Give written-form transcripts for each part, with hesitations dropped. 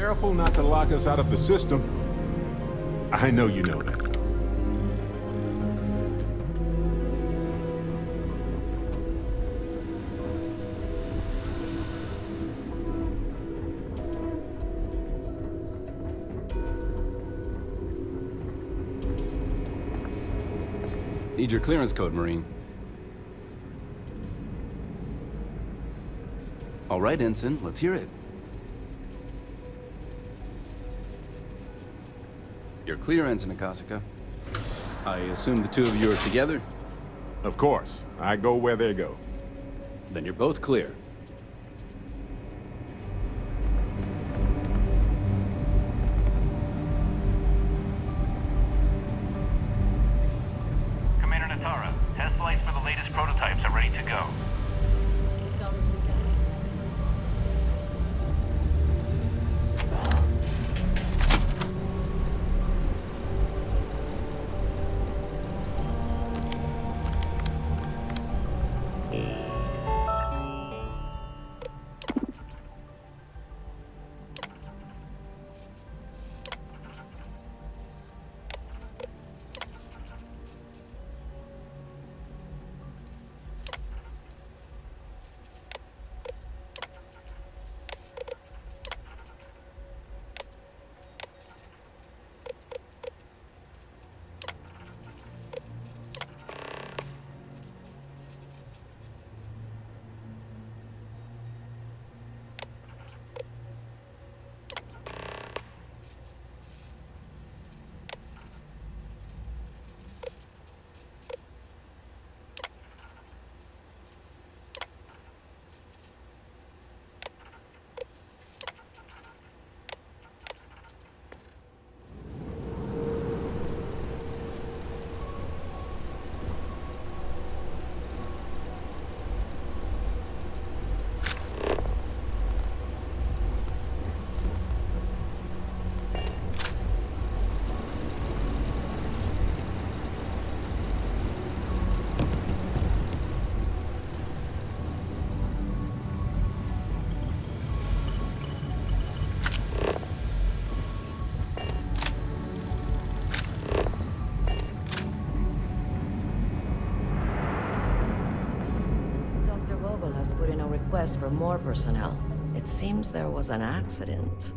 Careful not to lock us out of the system. I know you know that. Need your clearance code, Marine. All right, Ensign, let's hear it. You're clear, Ensign Akasaka. I assume the two of you are together? Of course. I go where they go. Then you're both clear. Commander Natara, test flights for the latest prototypes are ready to go. Put in a request for more personnel. It seems there was an accident.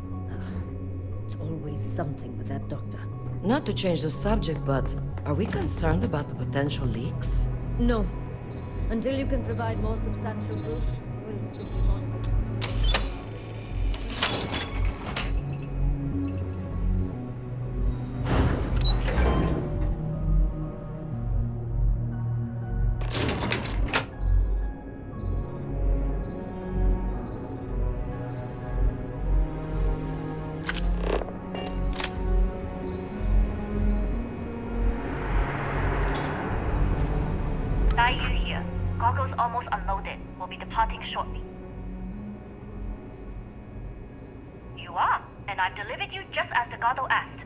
It's always something with that doctor. Not to change the subject, but are we concerned about the potential leaks? No. Until you can provide more substantial proof, we'll simply monitor. Daiyu here. Goggles almost unloaded. We'll be departing shortly. You are, and I've delivered you just as Delgado asked.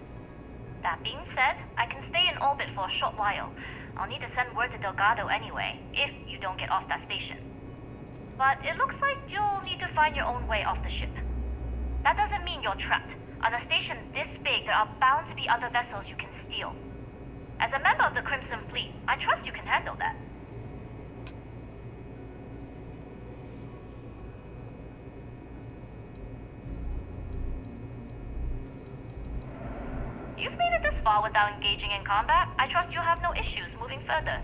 That being said, I can stay in orbit for a short while. I'll need to send word to Delgado anyway, if you don't get off that station. But it looks like you'll need to find your own way off the ship. That doesn't mean you're trapped. On a station this big, there are bound to be other vessels you can steal. As a member of the Crimson Fleet, I trust you can handle that. You've made it this far without engaging in combat. I trust you'll have no issues moving further.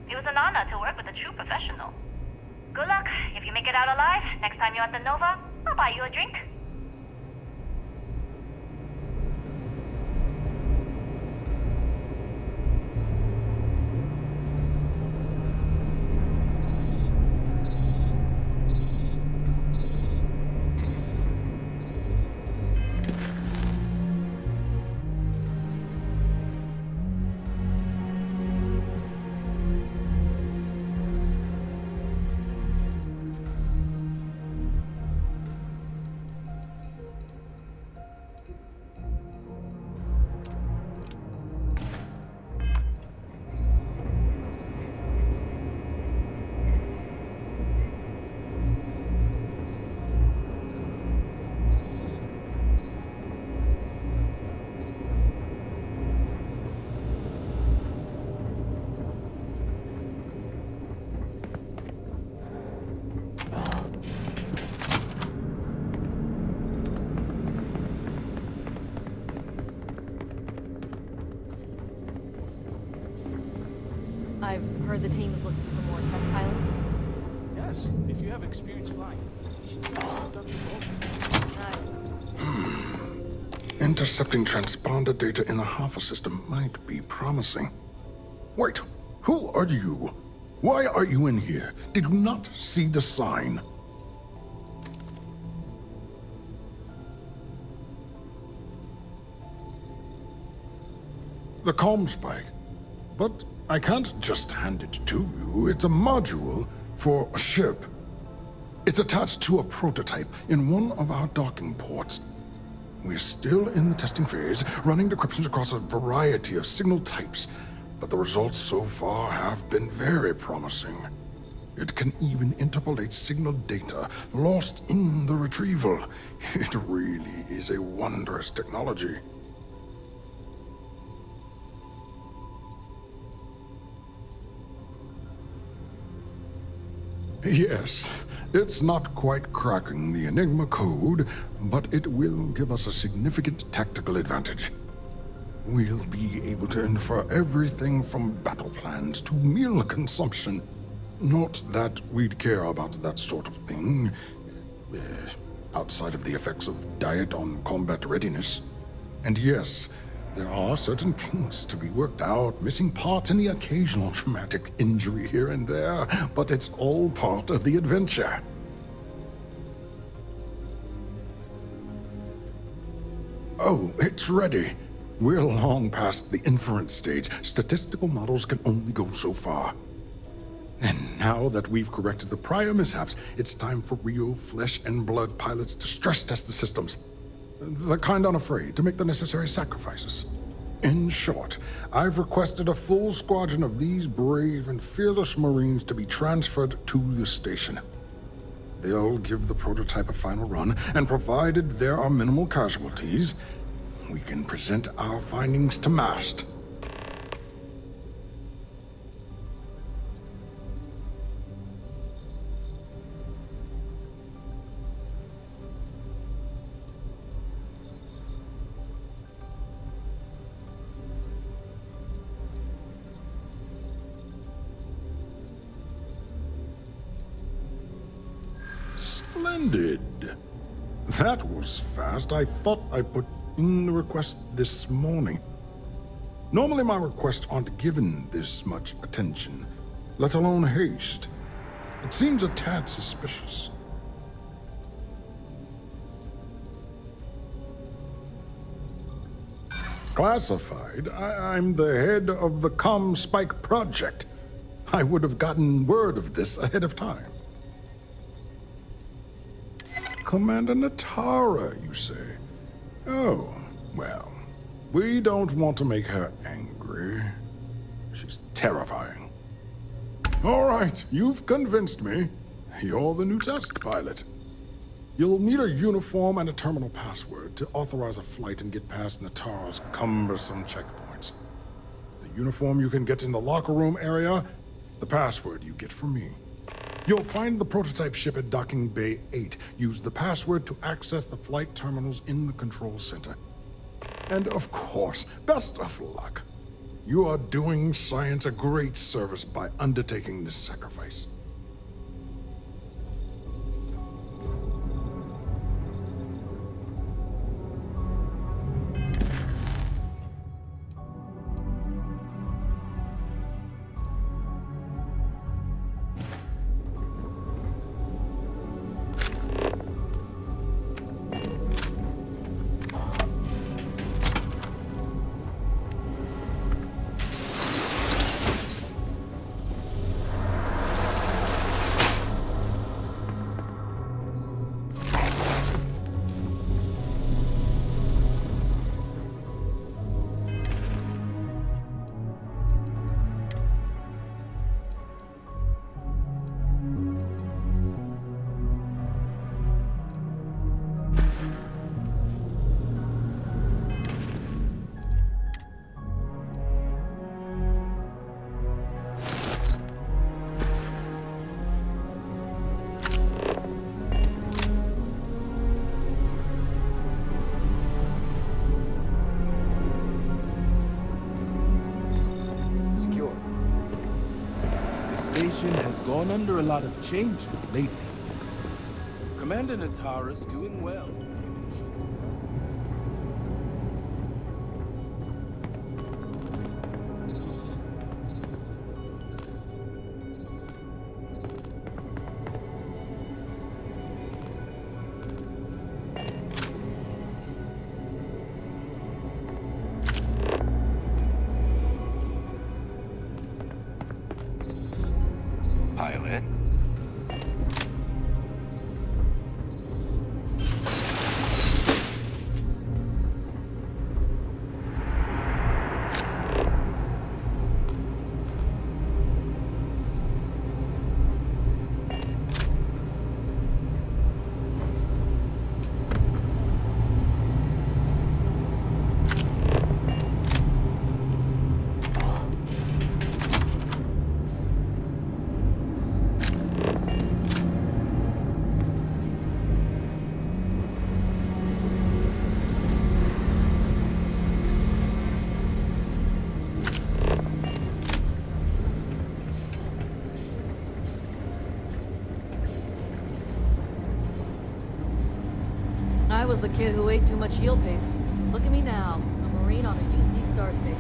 It was an honor to work with a true professional. Good luck. If you make it out alive, next time you're at the Nova, I'll buy you a drink. I've heard the team is looking for more test pilots. Yes, if you have experience flying, you should talk to Dr. Intercepting transponder data in the Alpha system might be promising. Wait, who are you? Why are you in here? Did you not see the sign? The comm spike. But I can't just hand it to you. It's a module for a ship. It's attached to a prototype in one of our docking ports. We're still in the testing phase, running decryptions across a variety of signal types, but the results so far have been very promising. It can even interpolate signal data lost in the retrieval. It really is a wondrous technology. Yes, it's not quite cracking the Enigma code, but it will give us a significant tactical advantage. We'll be able to infer everything from battle plans to meal consumption. Not that we'd care about that sort of thing, outside of the effects of diet on combat readiness. And yes, there are certain kinks to be worked out, missing parts and the occasional traumatic injury here and there, but it's all part of the adventure. Oh, it's ready. We're long past the inference stage. Statistical models can only go so far. And now that we've corrected the prior mishaps, it's time for real flesh and blood pilots to stress test the systems. The kind unafraid to make the necessary sacrifices. In short, I've requested a full squadron of these brave and fearless Marines to be transferred to the station. They'll give the prototype a final run, and provided there are minimal casualties, we can present our findings to MAST. Splendid. That was fast. I thought I put in the request this morning. Normally my requests aren't given this much attention, let alone haste. It seems a tad suspicious. Classified? I'm the head of the Spike project. I would have gotten word of this ahead of time. Commander Natara, you say? Oh, well, we don't want to make her angry. She's terrifying. All right, you've convinced me. You're the new test pilot. You'll need a uniform and a terminal password to authorize a flight and get past Natara's cumbersome checkpoints. The uniform you can get in the locker room area, the password you get from me. You'll find the prototype ship at Docking Bay 8. Use the password to access the flight terminals in the control center. And of course, best of luck. You are doing science a great service by undertaking this sacrifice. station has gone under a lot of changes lately. Commander Natara's doing well. Pilot. I was the kid who ate too much heel paste. Look at me now, a Marine on a UC star station.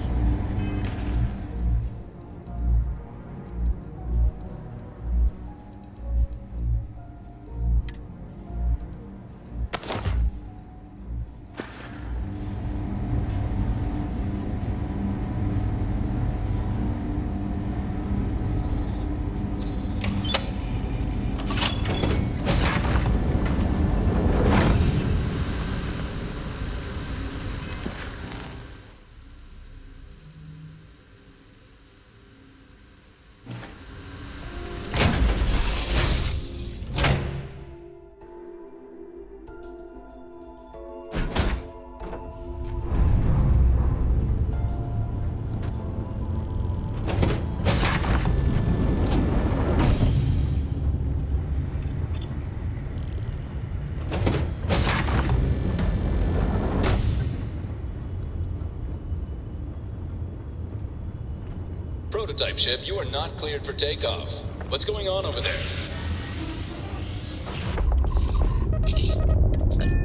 Prototype ship, you are not cleared for takeoff. What's going on over there?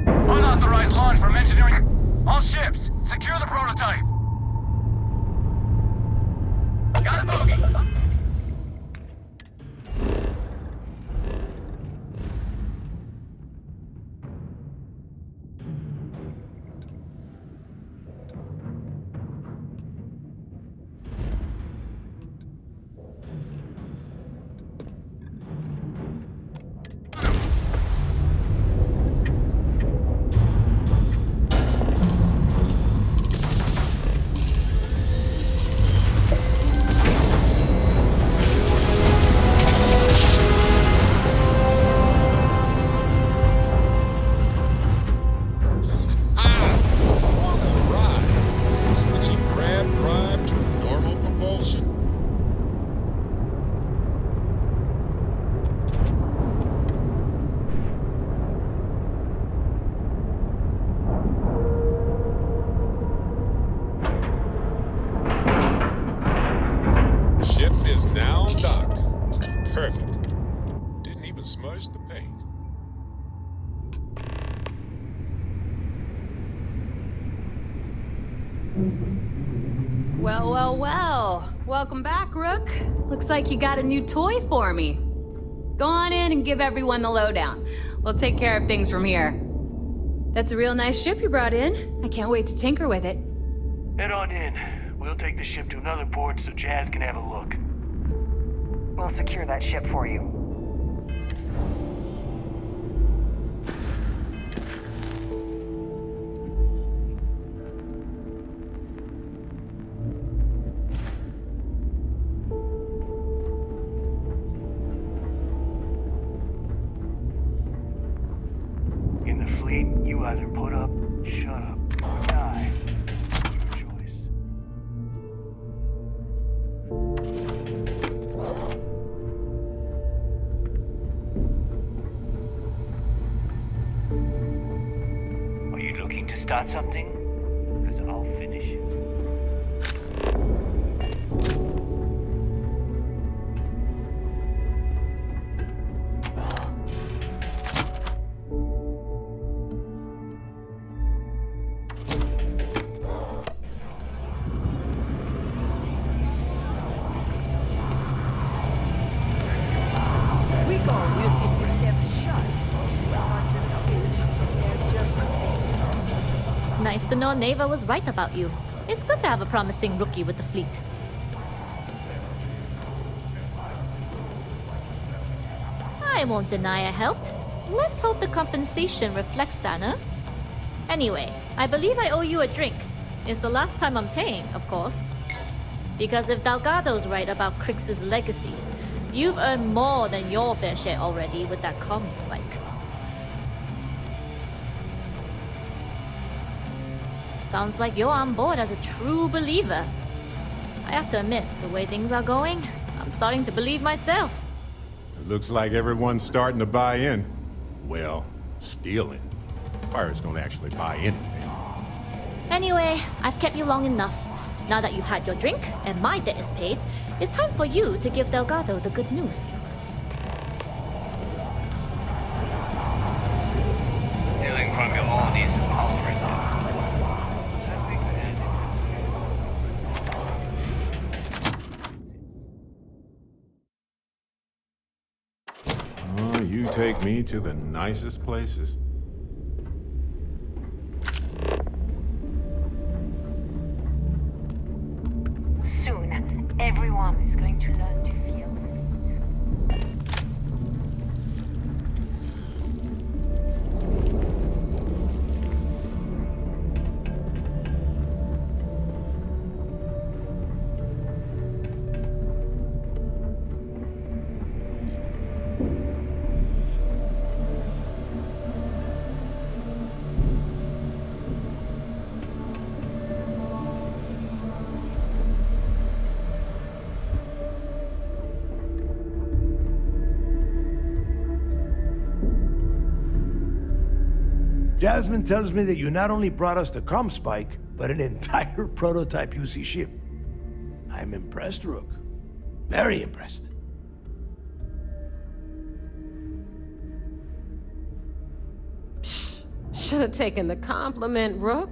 Unauthorized launch from engineering. All ships, secure the prototype. Got a bogey. Well, well, well. Welcome back, Rook. Looks like you got a new toy for me. Go on in and give everyone the lowdown. We'll take care of things from here. That's a real nice ship you brought in. I can't wait to tinker with it. Head on in. We'll take the ship to another port so Jazz can have a look. We'll secure that ship for you. In the fleet, you either put up, shut up, or die. Your choice. Are you looking to start something? Because I'll finish it. know Neva was right about you. It's good to have a promising rookie with the fleet. I won't deny I helped. Let's hope the compensation reflects that, huh? Anyway, I believe I owe you a drink. It's the last time I'm paying, of course. Because if Delgado's right about Crix's legacy, you've earned more than your fair share already with that comm spike. Sounds like you're on board as a true believer. I have to admit, the way things are going, I'm starting to believe myself. It looks like everyone's starting to buy in. Well, stealing. Pirates don't actually buy anything. Anyway, I've kept you long enough. Now that you've had your drink and my debt is paid, it's time for you to give Delgado the good news. Stealing from your oldies followers. Oh, you take me to the nicest places. Soon, everyone is going to learn to feel. Jasmine tells me that you not only brought us the comm spike, but an entire prototype UC ship. I'm impressed, Rook. Very impressed. Should have taken the compliment, Rook.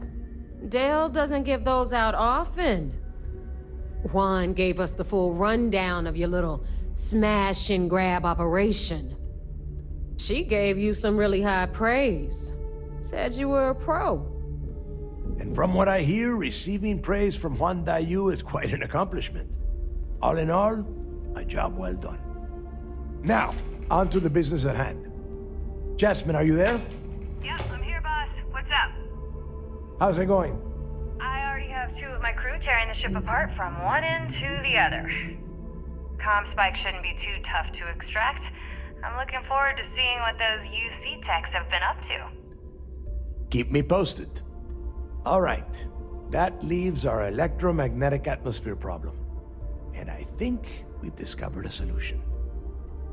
Dale doesn't give those out often. Juan gave us the full rundown of your little smash and grab operation. She gave you some really high praise. Said you were a pro. And from what I hear, receiving praise from Juan Dayu is quite an accomplishment. All in all, a job well done. Now, on to the business at hand. Jasmine, are you there? Yep, I'm here, boss. What's up? How's it going? I already have 2 of my crew tearing the ship apart from one end to the other. Comm spike shouldn't be too tough to extract. I'm looking forward to seeing what those UC techs have been up to. Keep me posted. All right, that leaves our electromagnetic atmosphere problem. And I think we've discovered a solution.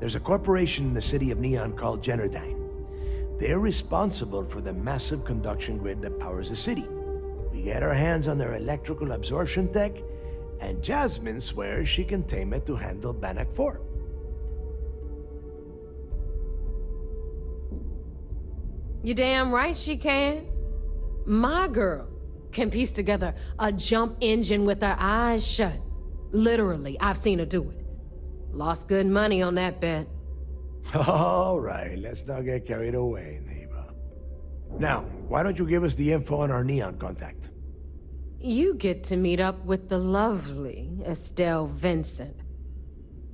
There's a corporation in the city of Neon called Generdyne. They're responsible for the massive conduction grid that powers the city. We get our hands on their electrical absorption tech, and Jasmine swears she can tame it to handle Bannock 4. You damn right she can. My girl can piece together a jump engine with her eyes shut. Literally, I've seen her do it. Lost good money on that bet. All right, let's not get carried away, neighbor. Now, why don't you give us the info on our Neon contact? You get to meet up with the lovely Estelle Vincent.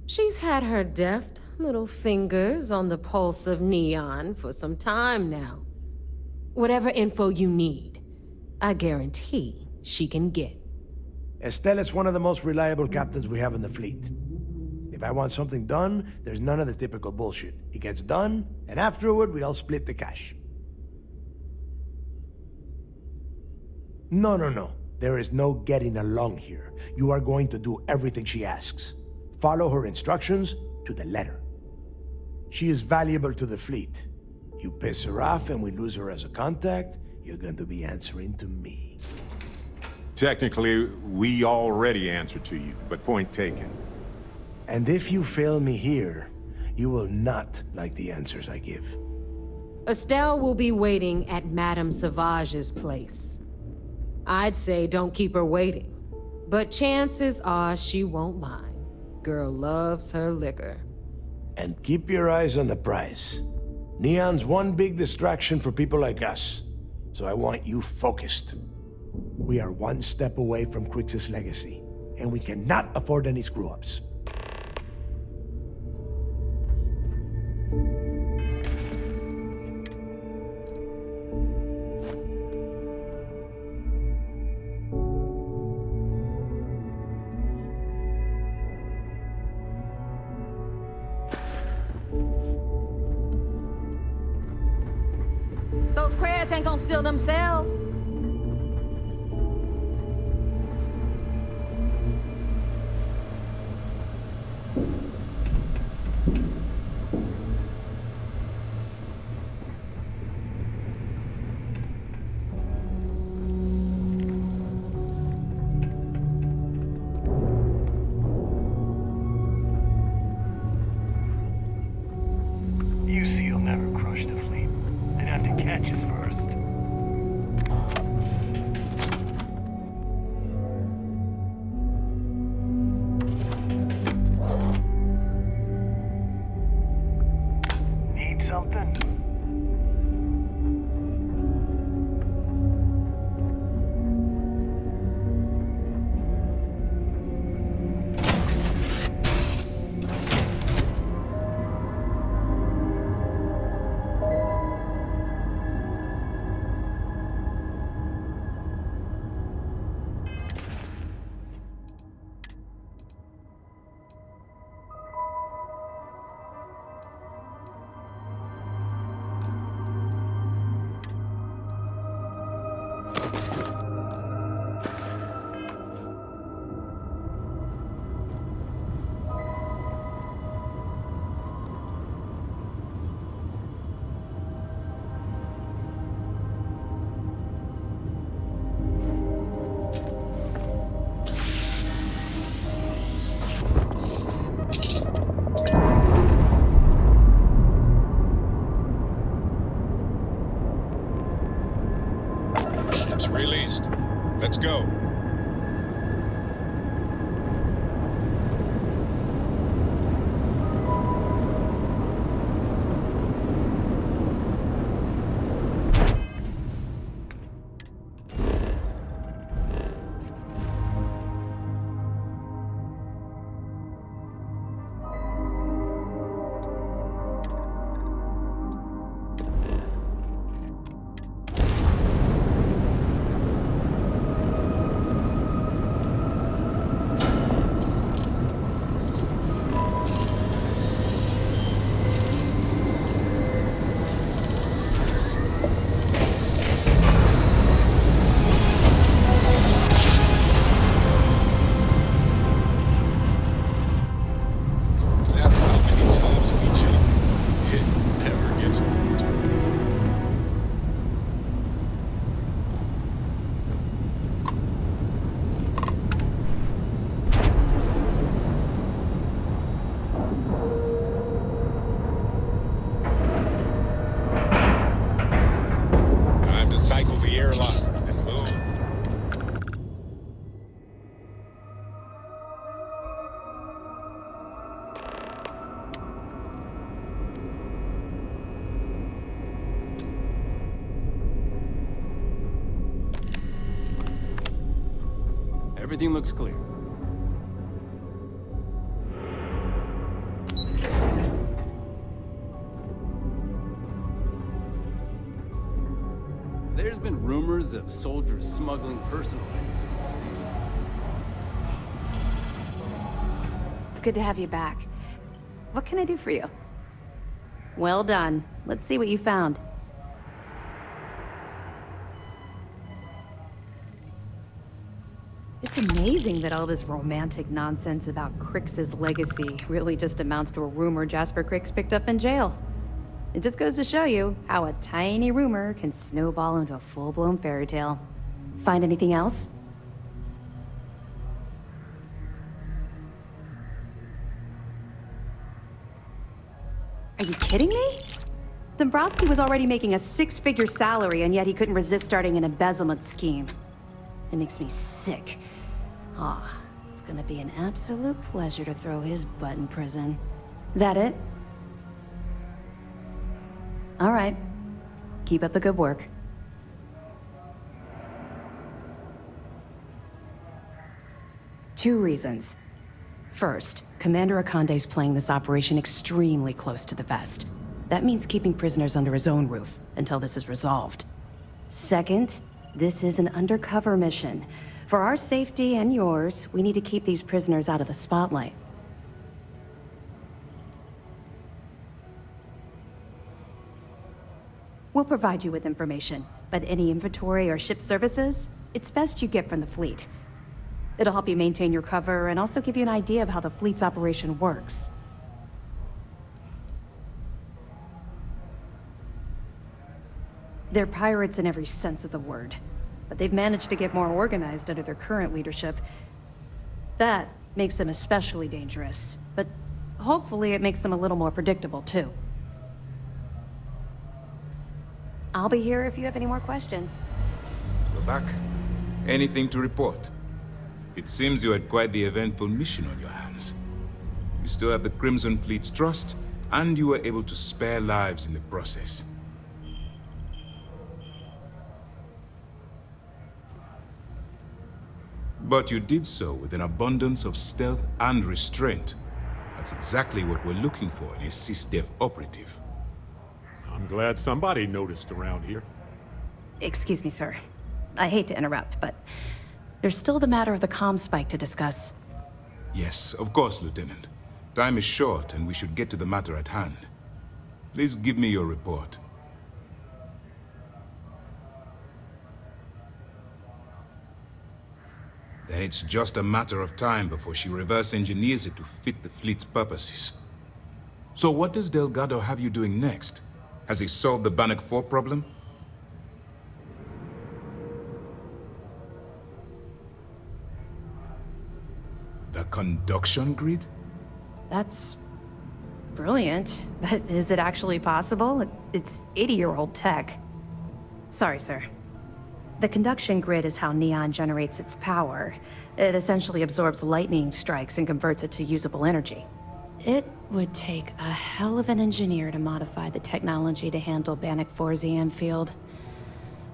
She's had her deft little fingers on the pulse of Neon for some time now. Whatever info you need, I guarantee she can get. Estelle is one of the most reliable captains we have in the fleet. If I want something done, there's none of the typical bullshit. It gets done, and afterward, we all split the cash. No. There is no getting along here. You are going to do everything she asks. Follow her instructions to the letter. She is valuable to the fleet. You piss her off and we lose her as a contact, you're going to be answering to me. Technically, we already answer to you, but point taken. And if you fail me here, you will not like the answers I give. Estelle will be waiting at Madame Sauvage's place. I'd say don't keep her waiting, but chances are she won't mind. Girl loves her liquor. And keep your eyes on the prize. Neon's one big distraction for people like us, so I want you focused. We are one step away from Crix's legacy, and we cannot afford any screw-ups. Those crabs ain't gonna steal themselves. You see, you'll never crush the fleet. They'd have to catch us first. Need something? Ships released. Let's go. Everything looks clear. There's been rumors of soldiers smuggling personal items into the station. It's good to have you back. What can I do for you? Well done. Let's see what you found. It's amazing that all this romantic nonsense about Crix's legacy really just amounts to a rumor Jasper Crix picked up in jail. It just goes to show you how a tiny rumor can snowball into a full-blown fairy tale. Find anything else? Are you kidding me? Dombrowski was already making a six-figure salary, and yet he couldn't resist starting an embezzlement scheme. It makes me sick. Ah, it's gonna be an absolute pleasure to throw his butt in prison. That it? All right. Keep up the good work. 2 reasons. First, Commander Akande's playing this operation extremely close to the vest. That means keeping prisoners under his own roof until this is resolved. Second, this is an undercover mission. For our safety and yours, we need to keep these prisoners out of the spotlight. We'll provide you with information, but any inventory or ship services, it's best you get from the fleet. It'll help you maintain your cover and also give you an idea of how the fleet's operation works. They're pirates in every sense of the word, but they've managed to get more organized under their current leadership. That makes them especially dangerous, but hopefully it makes them a little more predictable too. I'll be here if you have any more questions. We're back. Anything to report? It seems you had quite the eventful mission on your hands. You still have the Crimson Fleet's trust, and you were able to spare lives in the process. But you did so with an abundance of stealth and restraint. That's exactly what we're looking for in a SysDef operative. I'm glad somebody noticed around here. Excuse me, sir. I hate to interrupt, but there's still the matter of the comm spike to discuss. Yes, of course, Lieutenant. Time is short, and we should get to the matter at hand. Please give me your report. Then it's just a matter of time before she reverse engineers it to fit the fleet's purposes. So what does Delgado have you doing next? Has he solved the Bannock 4 problem? The conduction grid? That's brilliant, but is it actually possible? It's 80-year-old tech. Sorry, sir. The conduction grid is how Neon generates its power. It essentially absorbs lightning strikes and converts it to usable energy. It would take a hell of an engineer to modify the technology to handle Bannock 4's EM field.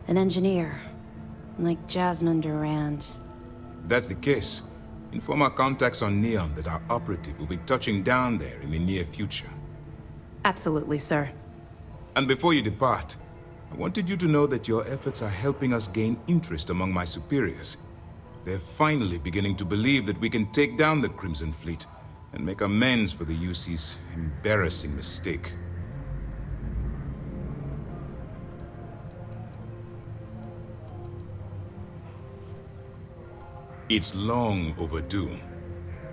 An engineer, like Jasmine Durand. That's the case. Inform our contacts on Neon that our operative will be touching down there in the near future. Absolutely, sir. And before you depart, I wanted you to know that your efforts are helping us gain interest among my superiors. They're finally beginning to believe that we can take down the Crimson Fleet and make amends for the UC's embarrassing mistake. It's long overdue.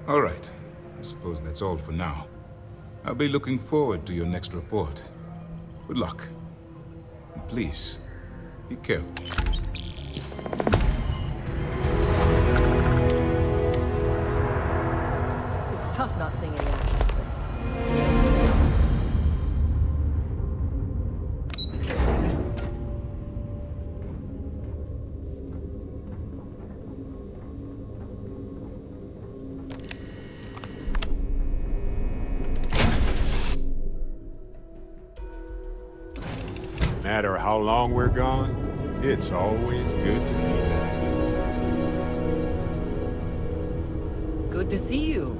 All right, I suppose that's all for now. I'll be looking forward to your next report. Good luck. And please, be careful. It's tough not seeing any action. No matter how long we're gone, it's always good to be back. Good to see you.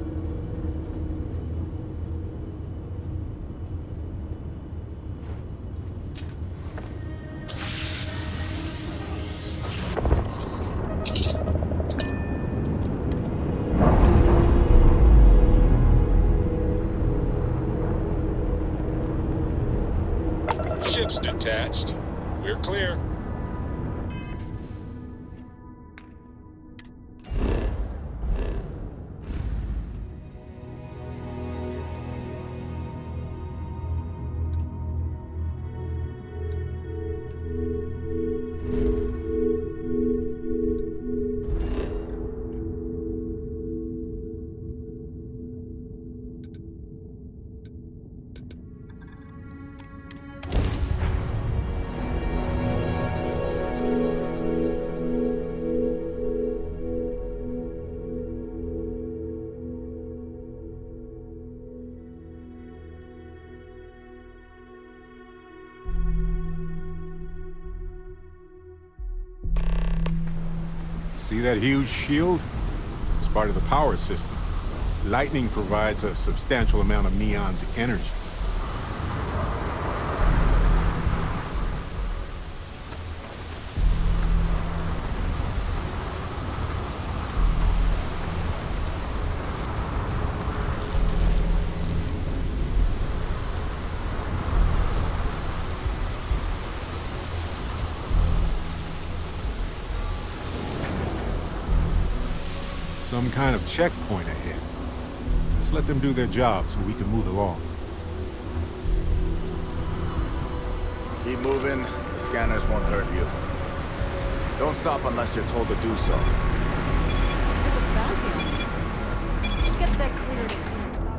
Ship's detached. We're clear. See that huge shield? It's part of the power system. Lightning provides a substantial amount of Neon's energy. Some kind of checkpoint ahead. Let's let them do their job so we can move along. Keep moving. The scanners won't hurt you. Don't stop unless you're told to do so. There's a bounty on you. Get that cleared as soon as possible.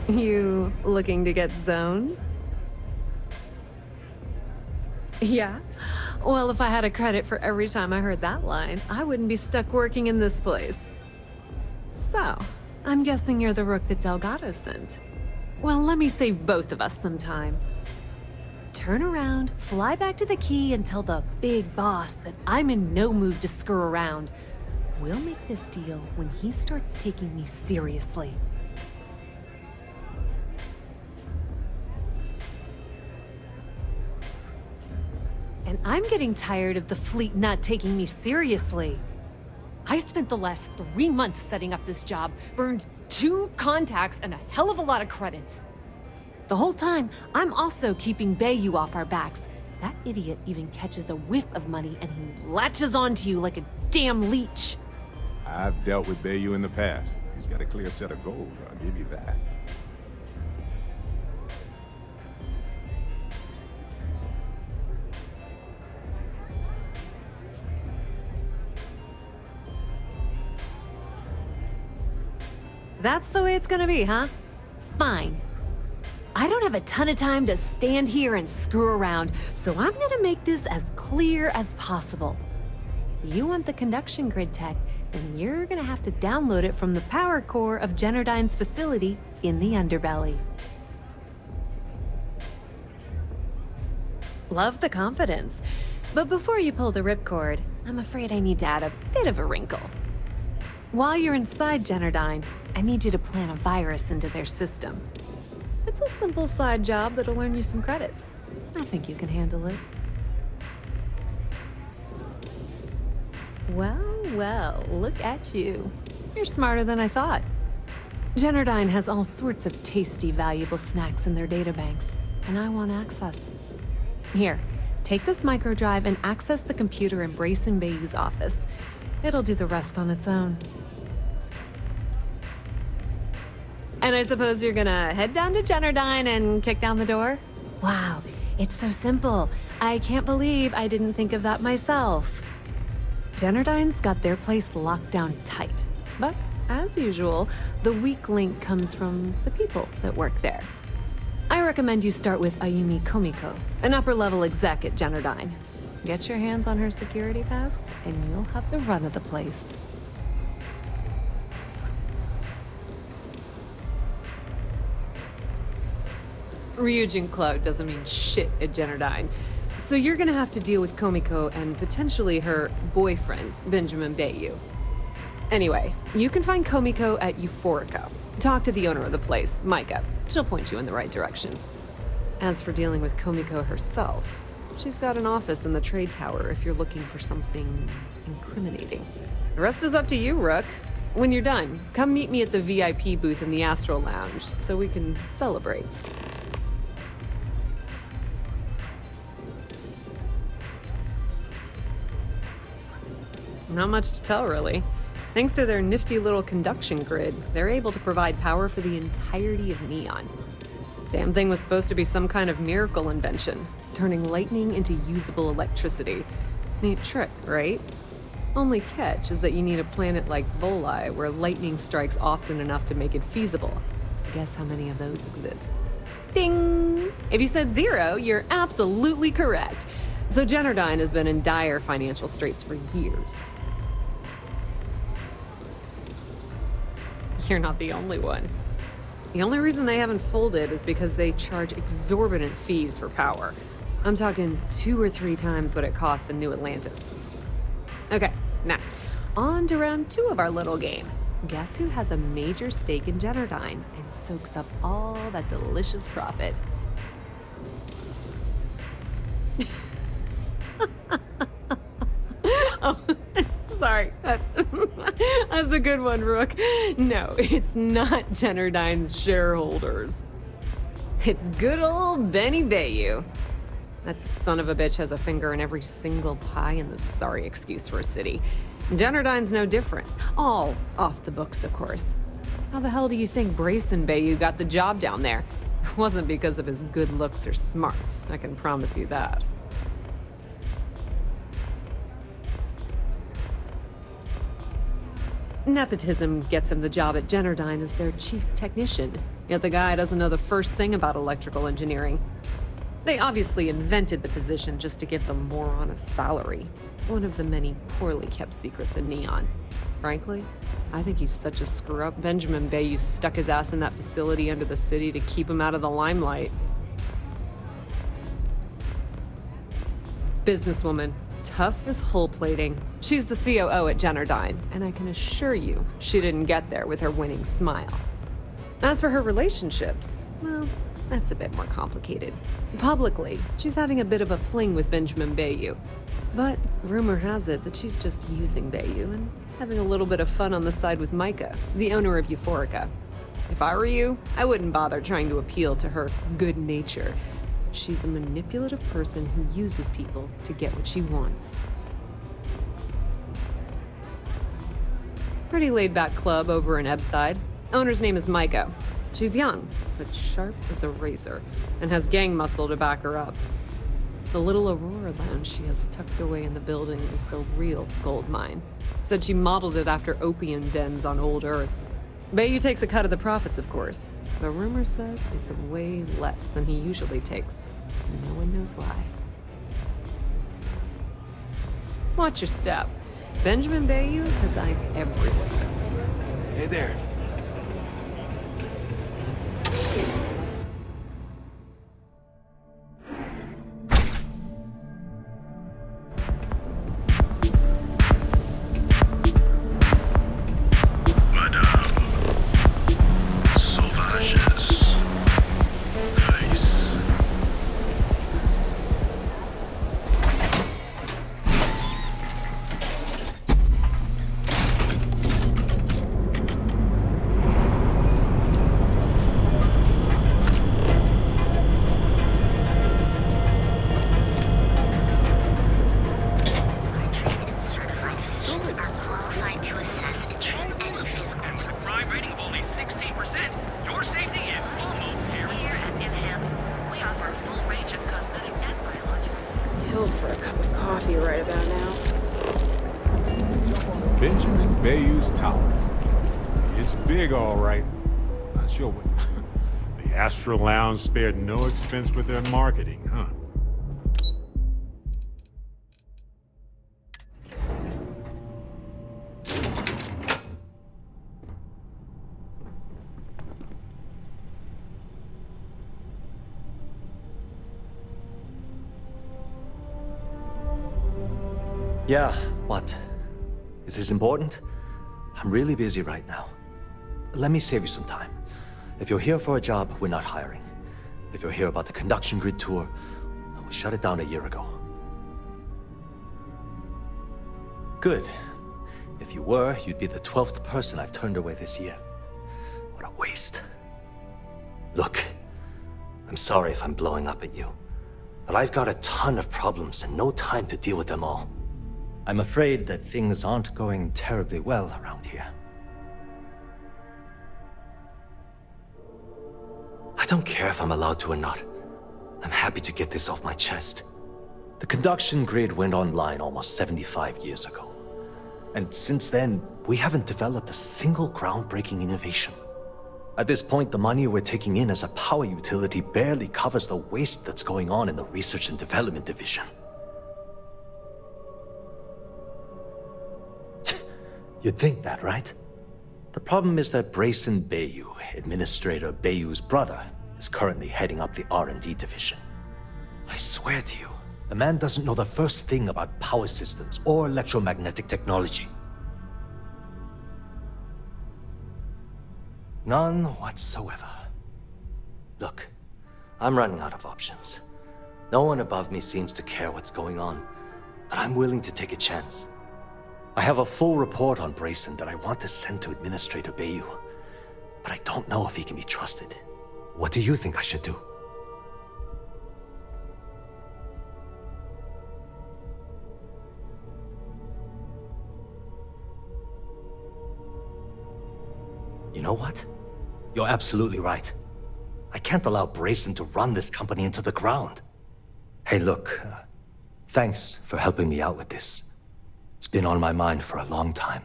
You looking to get zoned? Yeah? Well, if I had a credit for every time I heard that line, I wouldn't be stuck working in this place. So, I'm guessing you're the rook that Delgado sent. Well, let me save both of us some time. Turn around, fly back to the key, and tell the big boss that I'm in no mood to screw around. We'll make this deal when he starts taking me seriously. And I'm getting tired of the fleet not taking me seriously. I spent the last 3 months setting up this job, burned 2 contacts and a hell of a lot of credits. The whole time, I'm also keeping Bayou off our backs. That idiot even catches a whiff of money and he latches onto you like a damn leech. I've dealt with Bayou in the past. He's got a clear set of goals, I'll give you that. That's the way it's gonna be, huh? Fine. I don't have a ton of time to stand here and screw around, so I'm gonna make this as clear as possible. You want the conduction grid tech, then you're gonna have to download it from the power core of Generdyne's facility in the underbelly. Love the confidence, but before you pull the ripcord, I'm afraid I need to add a bit of a wrinkle. While you're inside Generdyne, I need you to plant a virus into their system. It's a simple side job that'll earn you some credits. I think you can handle it. Well, well, look at you. You're smarter than I thought. Generdyne has all sorts of tasty, valuable snacks in their databanks, and I want access. Here, take this microdrive and access the computer in Brayson Bayou's office. It'll do the rest on its own. And I suppose you're gonna head down to Generdyne and kick down the door? Wow, it's so simple. I can't believe I didn't think of that myself. Generdyne's got their place locked down tight. But, as usual, the weak link comes from the people that work there. I recommend you start with Ayumi Komiko, an upper-level exec at Generdyne. Get your hands on her security pass, and you'll have the run of the place. Ryujin Cloud doesn't mean shit at Generdyne, so you're gonna have to deal with Komiko and potentially her boyfriend, Benjamin Bayou. Anyway, you can find Komiko at Euphorica. Talk to the owner of the place, Micah. She'll point you in the right direction. As for dealing with Komiko herself, she's got an office in the trade tower if you're looking for something incriminating. The rest is up to you, Rook. When you're done, come meet me at the VIP booth in the Astral Lounge so we can celebrate. Not much to tell, really. Thanks to their nifty little conduction grid, they're able to provide power for the entirety of Neon. Damn thing was supposed to be some kind of miracle invention, turning lightning into usable electricity. Neat trick, right? Only catch is that you need a planet like Voli, where lightning strikes often enough to make it feasible. Guess how many of those exist? Ding! If you said 0, you're absolutely correct. So Generdyne has been in dire financial straits for years. You're not the only one. The only reason they haven't folded is because they charge exorbitant fees for power. I'm talking 2 or 3 times what it costs in New Atlantis. Okay, now, on to round 2 of our little game. Guess who has a major stake in Generdyne and soaks up all that delicious profit? Oh, sorry. That's a good one, Rook. No, it's not Generdyne's shareholders. It's good old Benny Bayou. That son of a bitch has a finger in every single pie in the sorry excuse for a city. Generdyne's no different. All off the books, of course. How the hell do you think Brayson Bayou got the job down there? It wasn't because of his good looks or smarts, I can promise you that. Nepotism gets him the job at Generdyne as their chief technician, yet the guy doesn't know the first thing about electrical engineering. They obviously invented the position just to give them more on a salary. One of the many poorly kept secrets in Neon. Frankly, I think he's such a screw-up. Benjamin Bayou stuck his ass in that facility under the city to keep him out of the limelight. Businesswoman. Tough as hull plating. She's the COO at Generdyne, and I can assure you she didn't get there with her winning smile. As for her relationships, well, that's a bit more complicated. Publicly, she's having a bit of a fling with Benjamin Bayou. But rumor has it that she's just using Bayou and having a little bit of fun on the side with Micah, the owner of Euphorica. If I were you, I wouldn't bother trying to appeal to her good nature. She's a manipulative person who uses people to get what she wants. Pretty laid-back club over in Ebbside. Owner's name is Micah. She's young, but sharp as a razor, and has gang muscle to back her up. The little Aurora lounge she has tucked away in the building is the real gold mine. Said she modeled it after opium dens on old Earth. Bayou takes a cut of the profits, of course. The rumor says it's way less than he usually takes. No one knows why. Watch your step. Benjamin Bayou has eyes everywhere. Hey there. For a cup of coffee right about now. Benjamin Bayou's Tower. It's big, all right. Not sure what... The Astral Lounge spared no expense with their marketing, huh? Yeah, what? Is this important? I'm really busy right now. Let me save you some time. If you're here for a job, we're not hiring. If you're here about the conduction grid tour, we shut it down a year ago. Good. If you were, you'd be the 12th person I've turned away this year. What a waste. Look, I'm sorry if I'm blowing up at you, but I've got a ton of problems and no time to deal with them all. I'm afraid that things aren't going terribly well around here. I don't care if I'm allowed to or not. I'm happy to get this off my chest. The conduction grid went online almost 75 years ago. And since then, we haven't developed a single groundbreaking innovation. At this point, the money we're taking in as a power utility barely covers the waste that's going on in the research and development division. You'd think that, right? The problem is that Brayson Bayou, Administrator Bayou's brother, is currently heading up the R&D division. I swear to you, the man doesn't know the first thing about power systems or electromagnetic technology. None whatsoever. Look, I'm running out of options. No one above me seems to care what's going on, but I'm willing to take a chance. I have a full report on Brayson that I want to send to Administrator Bayou, but I don't know if he can be trusted. What do you think I should do? You know what? You're absolutely right. I can't allow Brayson to run this company into the ground. Hey, look, thanks for helping me out with this. It's been on my mind for a long time.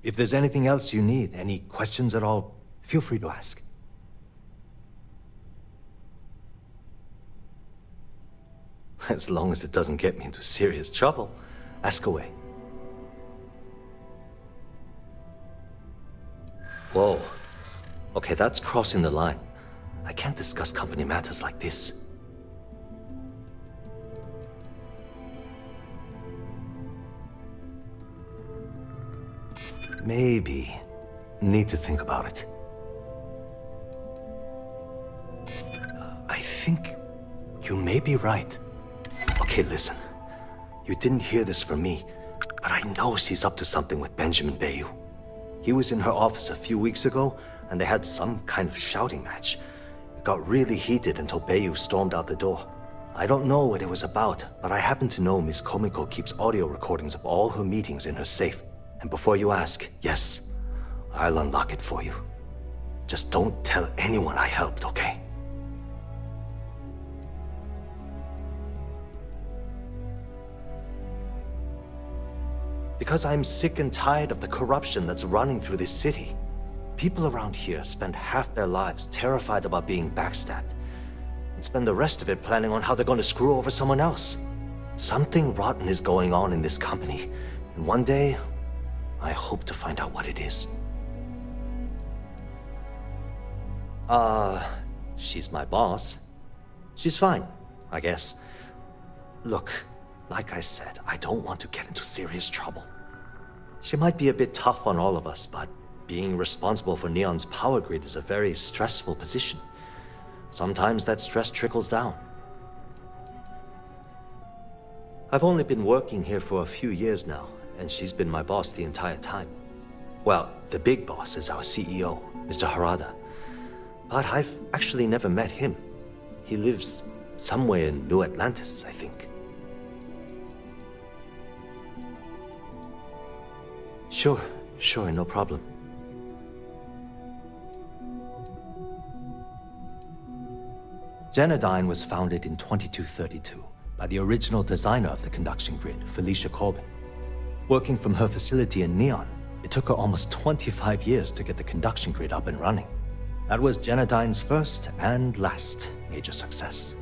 If there's anything else you need, any questions at all, feel free to ask. As long as it doesn't get me into serious trouble, ask away. Whoa. Okay, that's crossing the line. I can't discuss company matters like this. Maybe. Need to think about it. I think you may be right. Okay, listen. You didn't hear this from me, but I know she's up to something with Benjamin Bayou. He was in her office a few weeks ago, and they had some kind of shouting match. It got really heated until Bayou stormed out the door. I don't know what it was about, but I happen to know Miss Komiko keeps audio recordings of all her meetings in her safe. And before you ask, yes, I'll unlock it for you. Just don't tell anyone I helped, okay? Because I'm sick and tired of the corruption that's running through this city. People around here spend half their lives terrified about being backstabbed, and spend the rest of it planning on how they're going to screw over someone else. Something rotten is going on in this company, and one day, I hope to find out what it is. She's my boss. She's fine, I guess. Look, like I said, I don't want to get into serious trouble. She might be a bit tough on all of us, but being responsible for Neon's power grid is a very stressful position. Sometimes that stress trickles down. I've only been working here for a few years now, and she's been my boss the entire time. Well, the big boss is our CEO, Mr. Harada. But I've actually never met him. He lives somewhere in New Atlantis, I think. Sure, no problem. Genodyne was founded in 2232 by the original designer of the conduction grid, Felicia Corbin. Working from her facility in Neon, it took her almost 25 years to get the conduction grid up and running. That was Genodyne's first and last major success.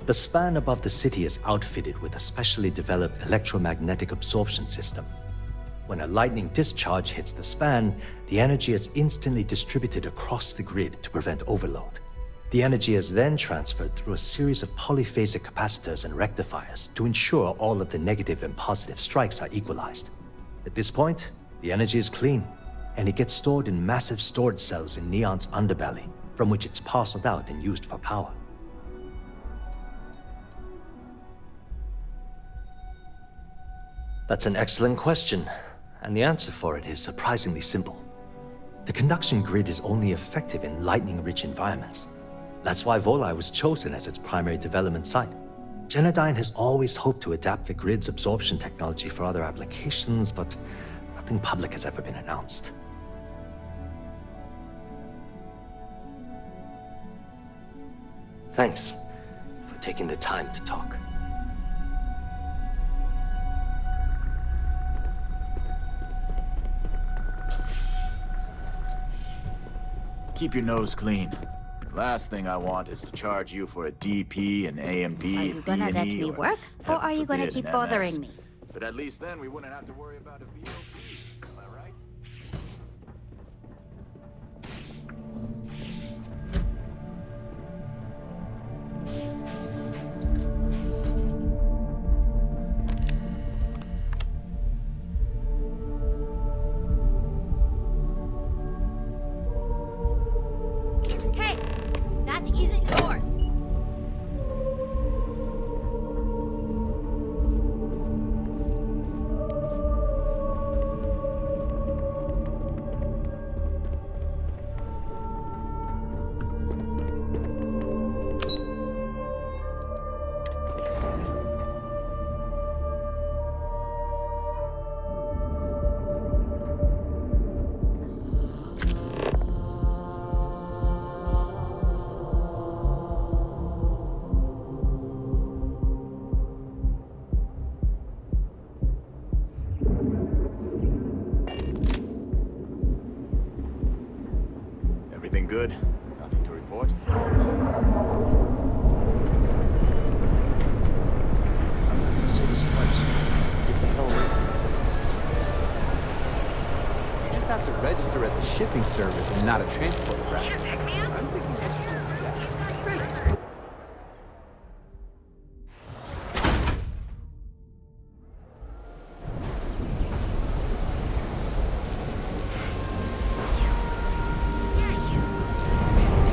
The span above the city is outfitted with a specially developed electromagnetic absorption system. When a lightning discharge hits the span, the energy is instantly distributed across the grid to prevent overload. The energy is then transferred through a series of polyphasic capacitors and rectifiers to ensure all of the negative and positive strikes are equalized. At this point, the energy is clean, and it gets stored in massive storage cells in Neon's underbelly, from which it's parceled out and used for power. That's an excellent question, and the answer for it is surprisingly simple. The conduction grid is only effective in lightning-rich environments. That's why Volai was chosen as its primary development site. Genodyne has always hoped to adapt the grid's absorption technology for other applications, but nothing public has ever been announced. Thanks for taking the time to talk. Keep your nose clean. Last thing I want is to charge you for a DP, an AMP, Are you gonna let me work, or are you gonna keep bothering me? But at least then we wouldn't have to worry about a VOP. Am I right? Hey, that isn't yours. Everything good? Nothing to report? I'm not gonna say this twice. Get the hell away from me. You just have to register as a shipping service and not a transport route. You pick me up? I'm thinking I should do that. Great.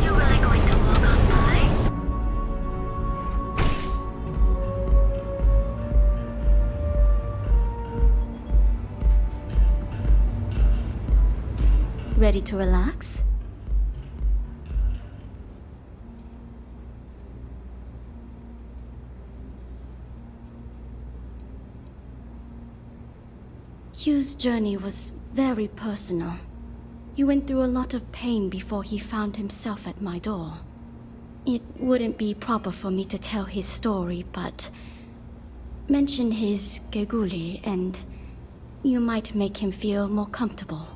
You really going to walk outside? Ready to relax? Hugh's journey was very personal. He went through a lot of pain before he found himself at my door. It wouldn't be proper for me to tell his story, but mention his geguli and you might make him feel more comfortable.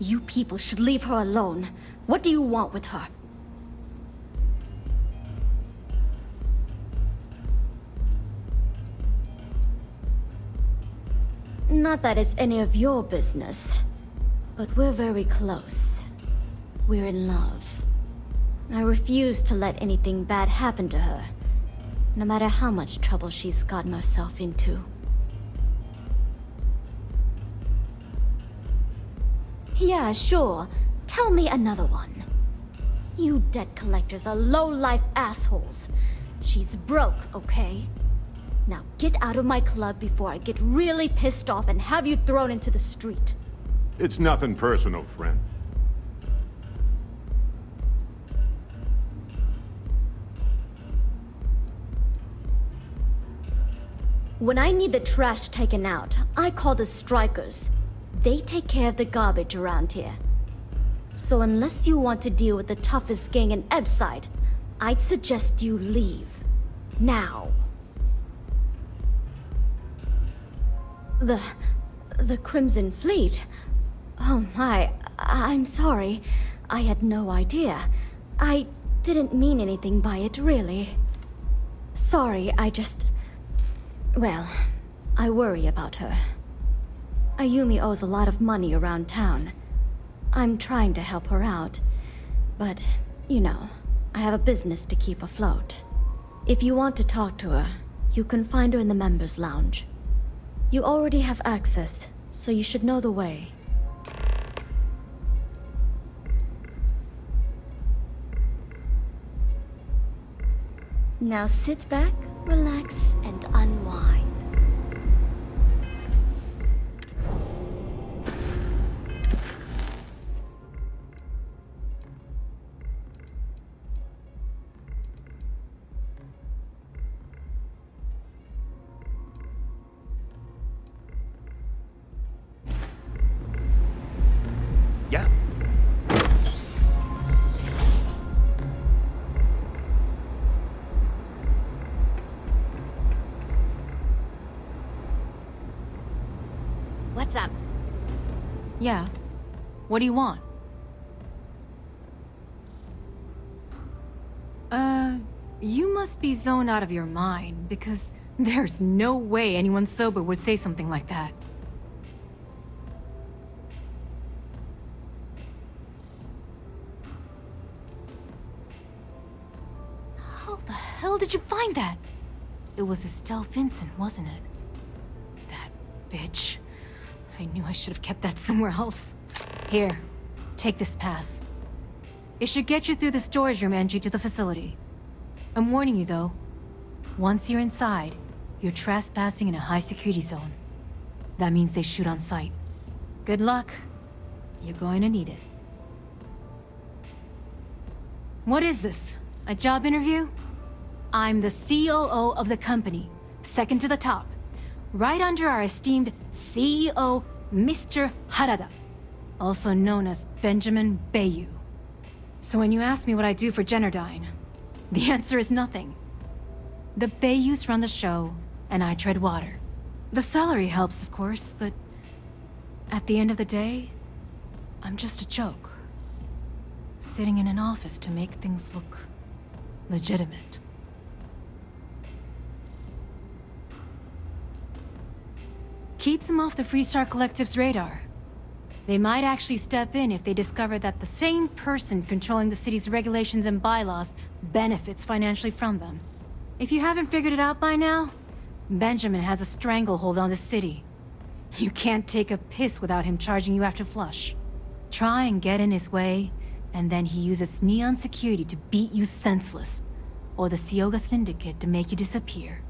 You people should leave her alone. What do you want with her? Not that it's any of your business, but we're very close. We're in love. I refuse to let anything bad happen to her, no matter how much trouble she's gotten herself into. Yeah, sure. Tell me another one. You debt collectors are low-life assholes. She's broke, okay? Now get out of my club before I get really pissed off and have you thrown into the street. It's nothing personal, friend. When I need the trash taken out, I call the strikers. They take care of the garbage around here. So unless you want to deal with the toughest gang in Ebside, I'd suggest you leave. Now. The Crimson Fleet? Oh my, I'm sorry. I had no idea. I didn't mean anything by it, really. Sorry, well, I worry about her. Ayumi owes a lot of money around town. I'm trying to help her out, but, you know, I have a business to keep afloat. If you want to talk to her, you can find her in the members' lounge. You already have access, so you should know the way. Now sit back, relax and unwind. Yeah. What's up? Yeah. What do you want? You must be zoned out of your mind, because there's no way anyone sober would say something like that. How the hell did you find that? It was Estelle Vincent, wasn't it? That bitch. I knew I should have kept that somewhere else. Here, take this pass. It should get you through the storage room entry to the facility. I'm warning you though. Once you're inside, you're trespassing in a high-security zone. That means they shoot on sight. Good luck. You're going to need it. What is this? A job interview? I'm the COO of the company, second to the top. Right under our esteemed CEO, Mr. Harada, also known as Benjamin Bayou. So when you ask me what I do for Generdyne, the answer is nothing. The Bayous run the show, and I tread water. The salary helps, of course, but at the end of the day, I'm just a joke. Sitting in an office to make things look legitimate. Keeps them off the Freestar Collective's radar. They might actually step in if they discover that the same person controlling the city's regulations and bylaws benefits financially from them. If you haven't figured it out by now, Benjamin has a stranglehold on the city. You can't take a piss without him charging you after flush. Try and get in his way, and then he uses Neon security to beat you senseless, or the Sioga Syndicate to make you disappear.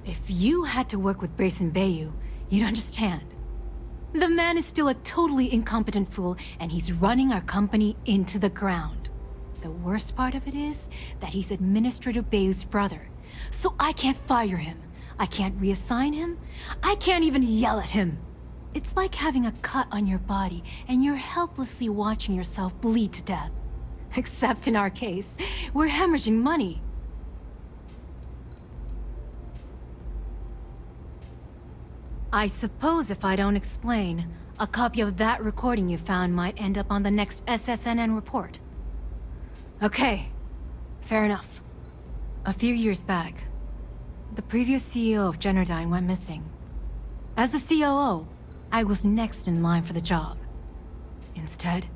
If you had to work with Grayson Bayou, you'd understand. The man is still a totally incompetent fool, and he's running our company into the ground. The worst part of it is that he's Administrator Bayou's brother, so I can't fire him. I can't reassign him. I can't even yell at him. It's like having a cut on your body, and you're helplessly watching yourself bleed to death. Except in our case, we're hemorrhaging money. I suppose if I don't explain, a copy of that recording you found might end up on the next SSNN report. Okay, fair enough. A few years back, the previous CEO of Generdyne went missing. As the COO, I was next in line for the job. Instead,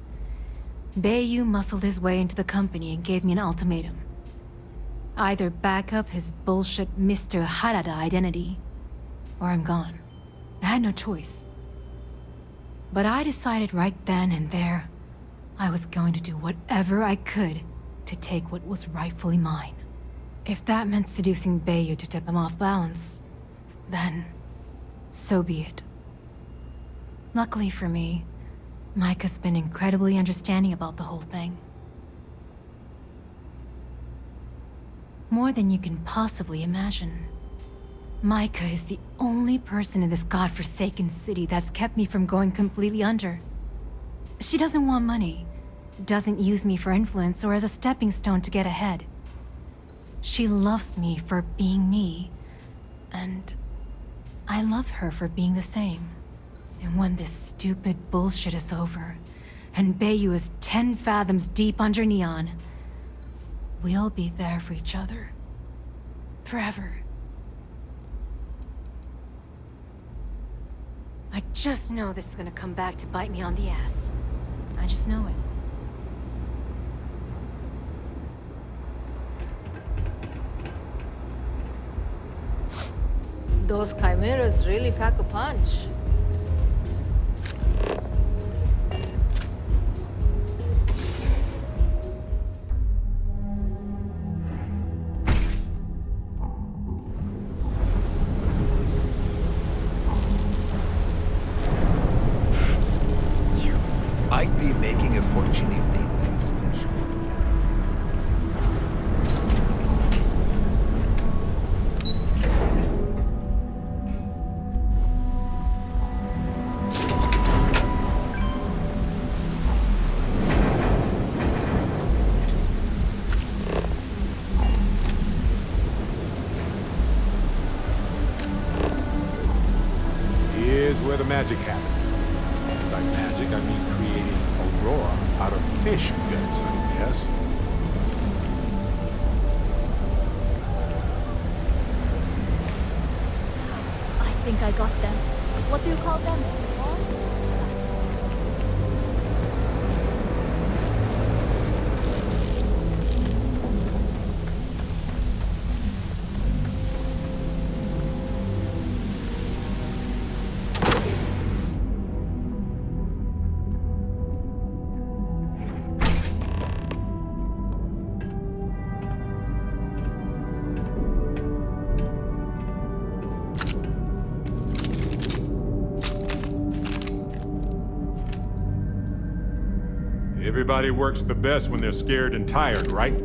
Bayou muscled his way into the company and gave me an ultimatum. Either back up his bullshit Mr. Harada identity, or I'm gone. I had no choice. But I decided right then and there, I was going to do whatever I could to take what was rightfully mine. If that meant seducing Bayou to tip him off balance, then so be it. Luckily for me, Mike has been incredibly understanding about the whole thing. More than you can possibly imagine. Micah is the only person in this godforsaken city that's kept me from going completely under. She doesn't want money, doesn't use me for influence or as a stepping stone to get ahead. She loves me for being me, and I love her for being the same. And when this stupid bullshit is over, and Bayou is 10 fathoms deep under Neon, we'll be there for each other. Forever. I just know this is gonna come back to bite me on the ass. I just know it. Those chimeras really pack a punch. making a fortune if they let us fish. Here's where the magic happens. By magic, I mean creating Aurora out of fish guts, I guess. I think I got them. What do you call them? Balls? Everybody works the best when they're scared and tired, right?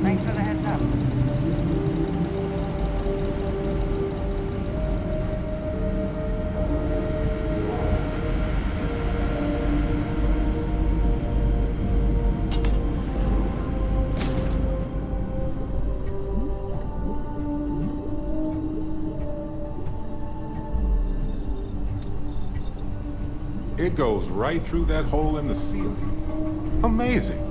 Thanks for the heads up. It goes right through that hole in the ceiling. Amazing.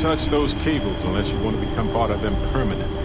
touch those cables unless you want to become part of them permanently.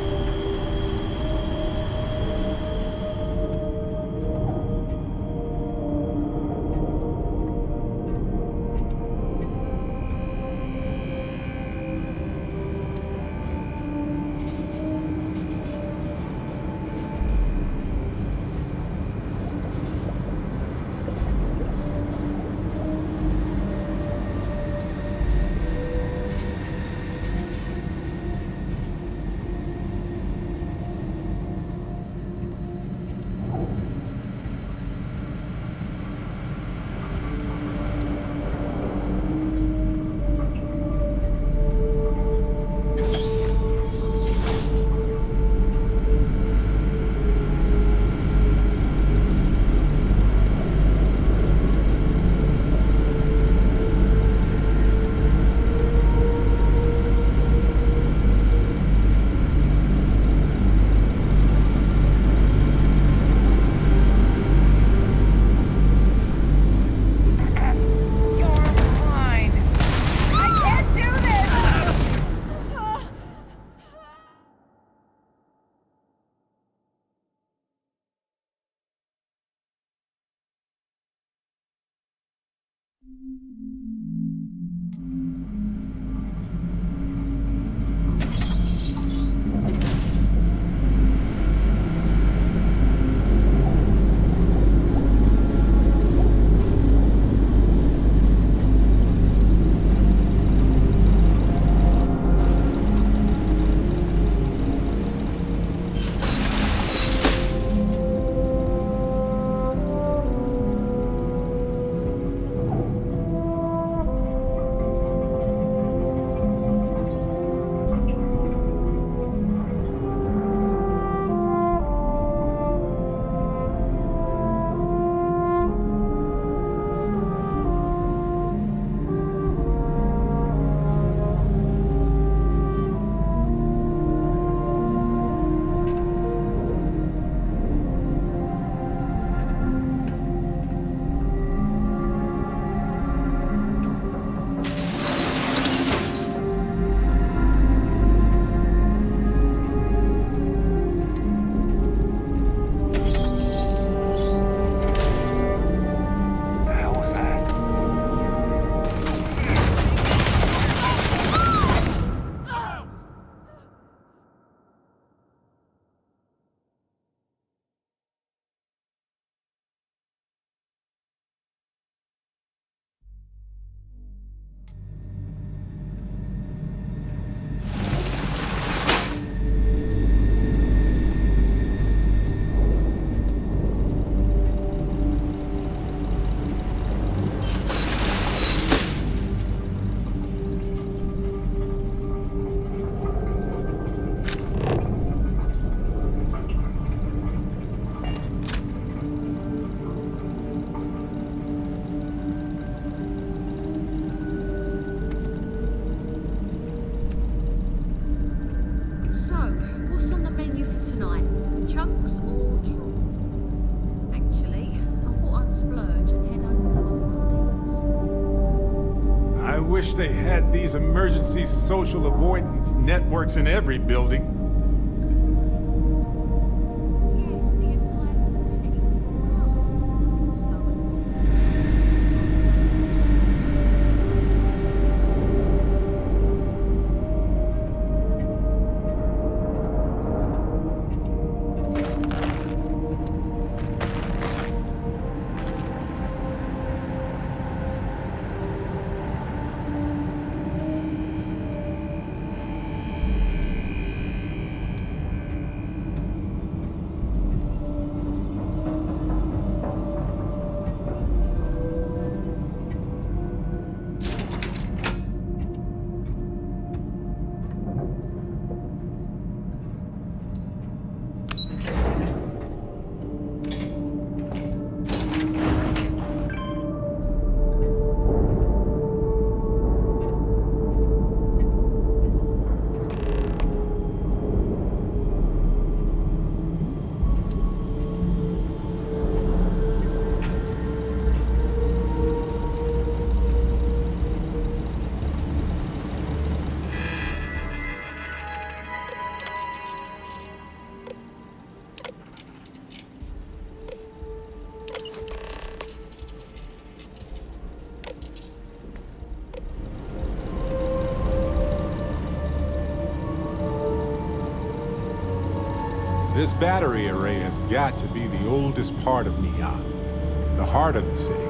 Wish they had these emergency social avoidance networks in every building. This battery array has got to be the oldest part of Neon, the heart of the city.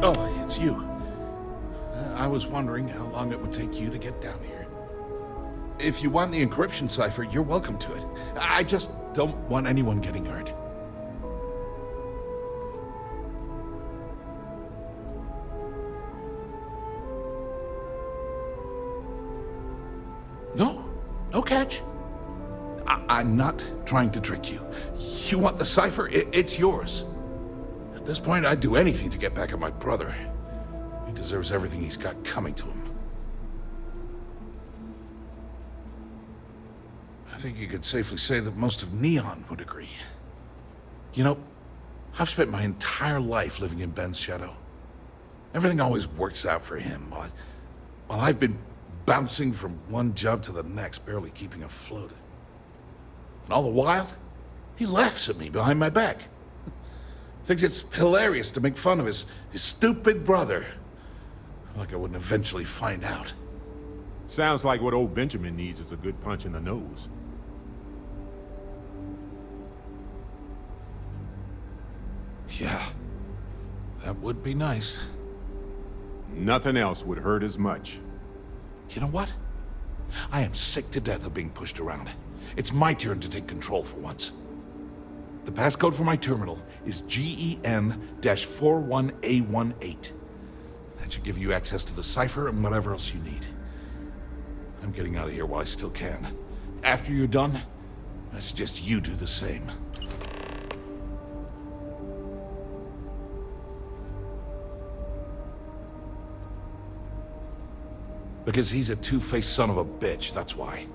Oh, it's you. I was wondering how long it would take you to get down here. If you want the encryption cipher, you're welcome to it. I just don't want anyone getting hurt. No catch. I'm not trying to trick you. You want the cipher? It's yours. At this point, I'd do anything to get back at my brother. He deserves everything he's got coming to him. I think you could safely say that most of Neon would agree. You know, I've spent my entire life living in Ben's shadow. Everything always works out for him, while I've been bouncing from one job to the next, barely keeping afloat. And all the while, he laughs at me behind my back. Thinks it's hilarious to make fun of his stupid brother. Like I wouldn't eventually find out. Sounds like what old Benjamin needs is a good punch in the nose. Yeah, that would be nice. Nothing else would hurt as much. You know what? I am sick to death of being pushed around. It's my turn to take control for once. The passcode for my terminal is GEN-41A18. That should give you access to the cipher and whatever else you need. I'm getting out of here while I still can. After you're done, I suggest you do the same. Because he's a two-faced son of a bitch, that's why.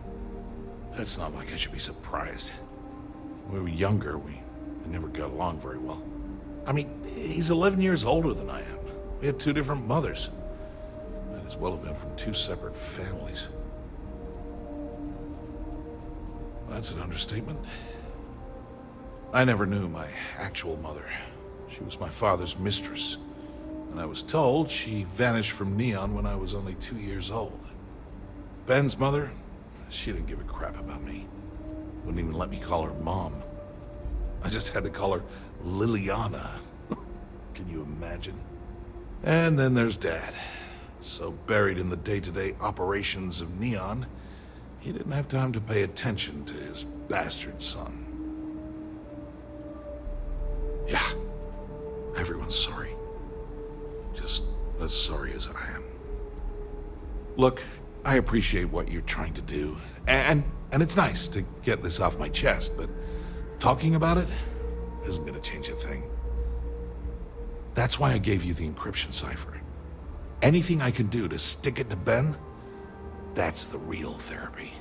It's not like I should be surprised. When we were younger, we never got along very well. I mean, he's 11 years older than I am. We had two different mothers. Might as well have been from two separate families. That's an understatement. I never knew my actual mother. She was my father's mistress. And I was told she vanished from Neon when I was only 2 years old. Ben's mother, she didn't give a crap about me. Wouldn't even let me call her Mom. I just had to call her Liliana. Can you imagine? And then there's Dad. So buried in the day-to-day operations of Neon, he didn't have time to pay attention to his bastard son. Yeah, everyone's sorry. Just as sorry as I am. Look, I appreciate what you're trying to do, and it's nice to get this off my chest, but talking about it isn't gonna change a thing. That's why I gave you the encryption cipher. Anything I can do to stick it to Ben, that's the real therapy.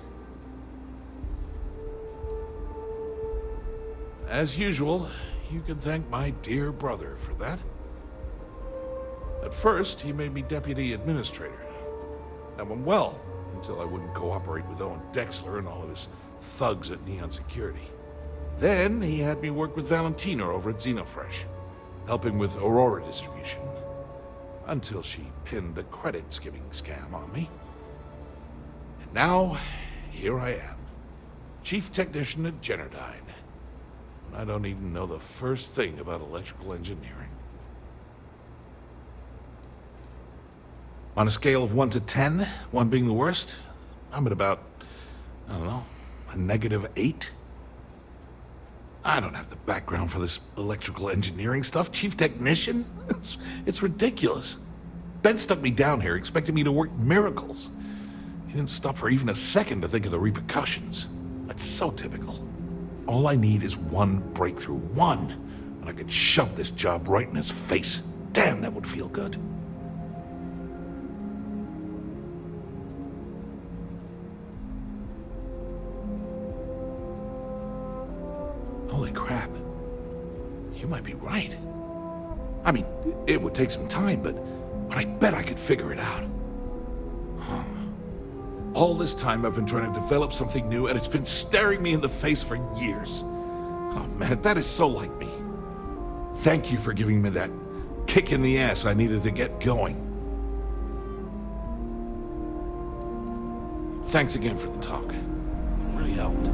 As usual, you can thank my dear brother for that. At first, he made me deputy administrator. That went well, until I wouldn't cooperate with Owen Dexler and all of his thugs at Neon Security. Then he had me work with Valentina over at Xenofresh, helping with Aurora distribution, until she pinned a credit skimming scam on me. And now, here I am, chief technician at Generdyne. And I don't even know the first thing about electrical engineering. On a scale of 1 to 10, 1 being the worst, I'm at about, I don't know, a -8. I don't have the background for this electrical engineering stuff. Chief technician? It's ridiculous. Ben stuck me down here expecting me to work miracles. He didn't stop for even a second to think of the repercussions. That's so typical. All I need is one breakthrough, one, and I could shove this job right in his face. Damn, that would feel good. Holy crap. You might be right. I mean, it would take some time, but I bet I could figure it out. Huh. All this time I've been trying to develop something new, and it's been staring me in the face for years. Oh man, that is so like me. Thank you for giving me that kick in the ass I needed to get going. Thanks again for the talk. It really helped.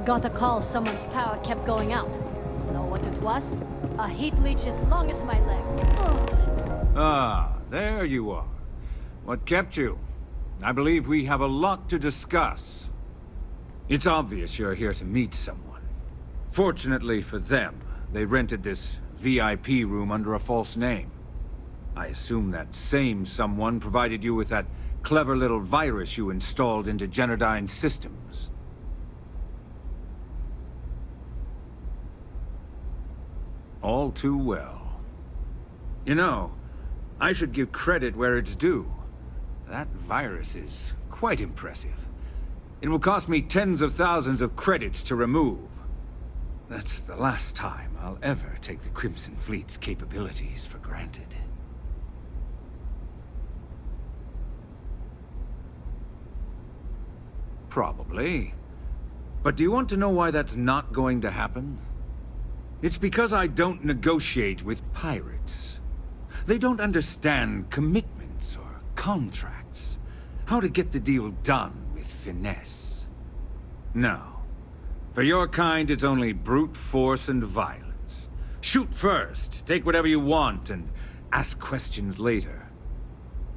Got a call someone's power kept going out. Know what it was? A heat leech as long as my leg. Ugh. Ah, there you are. What kept you? I believe we have a lot to discuss. It's obvious you're here to meet someone. Fortunately for them, they rented this VIP room under a false name. I assume that same someone provided you with that clever little virus you installed into Generdyne's systems. All too well. You know, I should give credit where it's due. That virus is quite impressive. It will cost me tens of thousands of credits to remove. That's the last time I'll ever take the Crimson Fleet's capabilities for granted. Probably. But do you want to know why that's not going to happen? It's because I don't negotiate with pirates. They don't understand commitments or contracts. How to get the deal done with finesse. No. For your kind, it's only brute force and violence. Shoot first, take whatever you want, and ask questions later.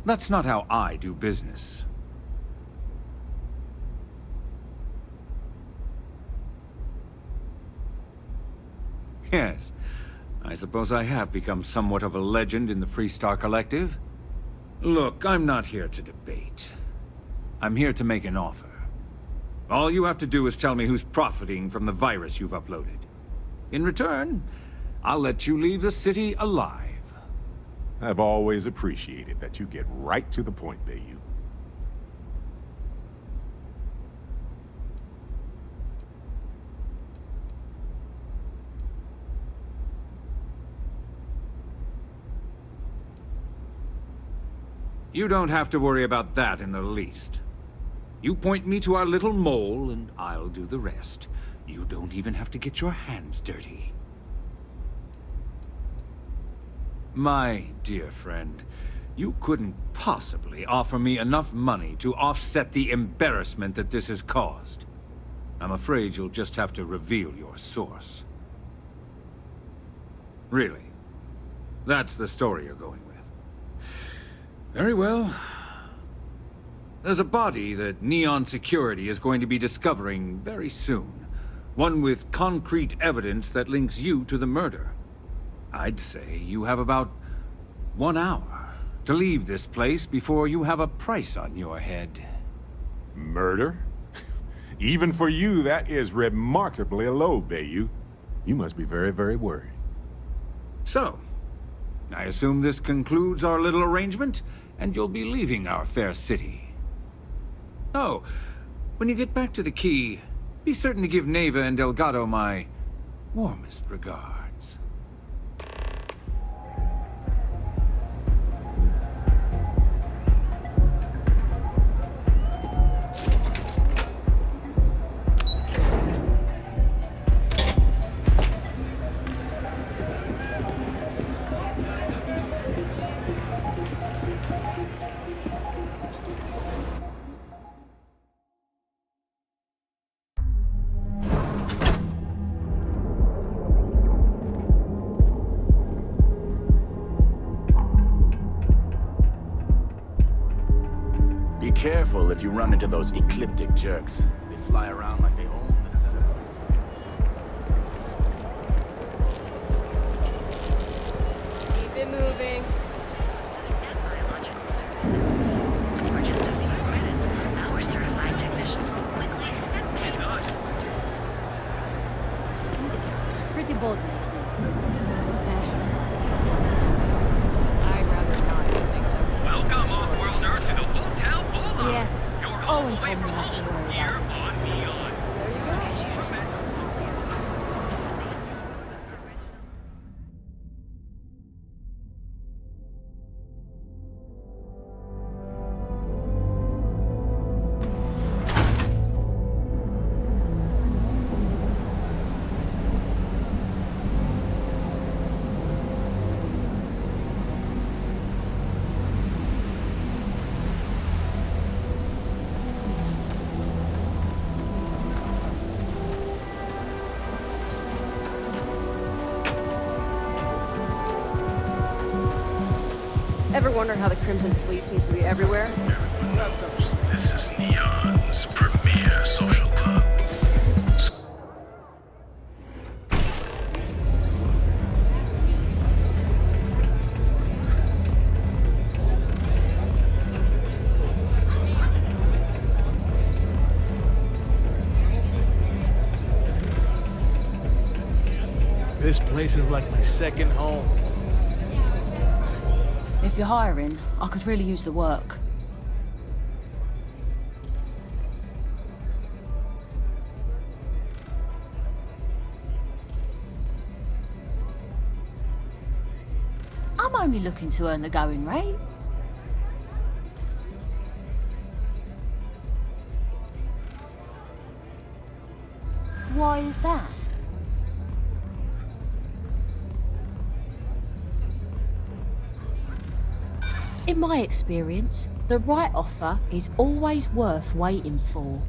That's not how I do business. Yes, I suppose I have become somewhat of a legend in the Freestar Collective. Look, I'm not here to debate. I'm here to make an offer. All you have to do is tell me who's profiting from the virus you've uploaded. In return, I'll let you leave the city alive. I've always appreciated that you get right to the point, Bayou. You don't have to worry about that in the least. You point me to our little mole, and I'll do the rest. You don't even have to get your hands dirty. My dear friend, you couldn't possibly offer me enough money to offset the embarrassment that this has caused. I'm afraid you'll just have to reveal your source. Really? That's the story you're going with. Very well. There's a body that Neon Security is going to be discovering very soon. One with concrete evidence that links you to the murder. I'd say you have about 1 hour to leave this place before you have a price on your head. Murder? Even for you, that is remarkably low, Bayou. You must be very, very worried. So, I assume this concludes our little arrangement, and you'll be leaving our fair city. Oh, when you get back to the key, be certain to give Neva and Delgado my warmest regards. Be careful if you run into those ecliptic jerks. They fly around like they own the setup. Keep it moving. Pretty bold. I'd rather not think so. Welcome, off-worlder, to the Hotel Boulevard. Yeah. Your Owen home told me not to worry here about it. on Neon. Ever wonder how the Crimson Fleet seems to be everywhere? This is Neon's premier social club. This place is like my second home. If you're hiring, I could really use the work. I'm only looking to earn the going rate. Why is that? In my experience, the right offer is always worth waiting for.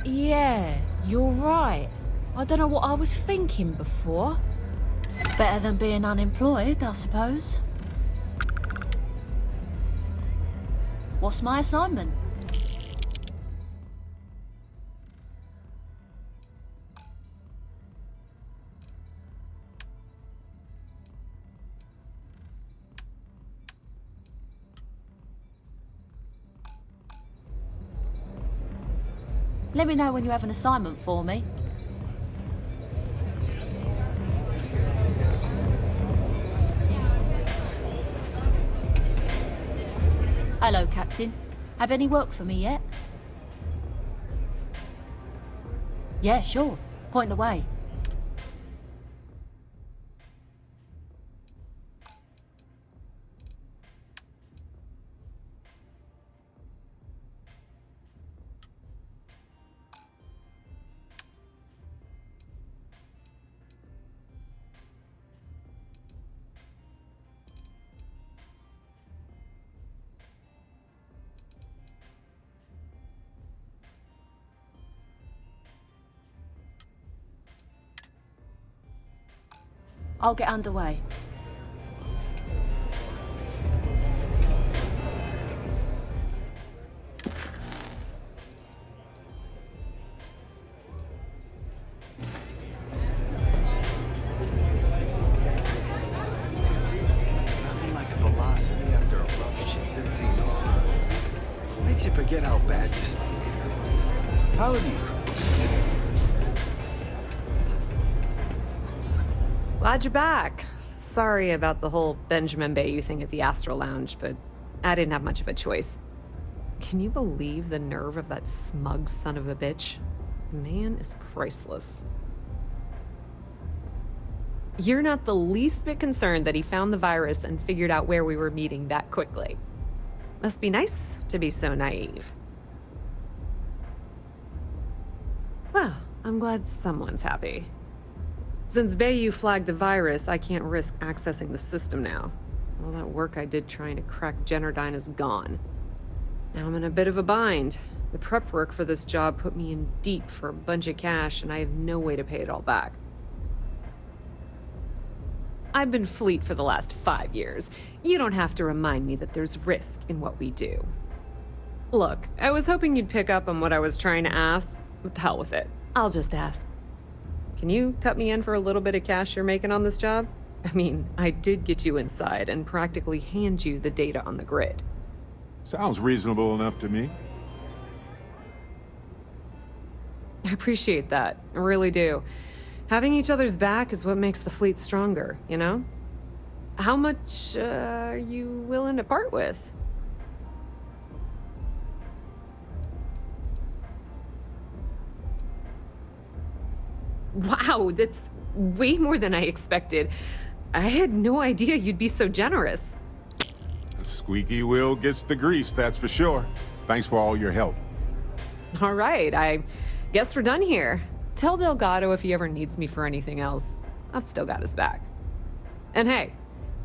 Yeah, you're right. I don't know what I was thinking before. Better than being unemployed, I suppose. What's my assignment? Let me know when you have an assignment for me. Hello, Captain. Have any work for me yet? Yeah, sure. Point the way. I'll get underway. Nothing like a velocity after a rough ship to Xeno. Makes you forget how bad you stink. Howdy. Glad you're back. Sorry about the whole Benjamin Bayou thing at the Astral Lounge, but I didn't have much of a choice. Can you believe the nerve of that smug son of a bitch? The man is priceless. You're not the least bit concerned that he found the virus and figured out where we were meeting that quickly. Must be nice to be so naive. Well, I'm glad someone's happy. Since Bayou flagged the virus, I can't risk accessing the system now. All that work I did trying to crack Generdyne is gone. Now I'm in a bit of a bind. The prep work for this job put me in deep for a bunch of cash, and I have no way to pay it all back. I've been fleet for the last 5 years. You don't have to remind me that there's risk in what we do. Look, I was hoping you'd pick up on what I was trying to ask. What the hell with it? I'll just ask. Can you cut me in for a little bit of cash you're making on this job? I mean, I did get you inside and practically hand you the data on the grid. Sounds reasonable enough to me. I appreciate that. I really do. Having each other's back is what makes the fleet stronger, you know? How much are you willing to part with? Wow, that's way more than I expected. I had no idea you'd be so generous. A squeaky wheel gets the grease, that's for sure. Thanks for all your help. All right, I guess we're done here. Tell Delgado if he ever needs me for anything else. I've still got his back. And hey,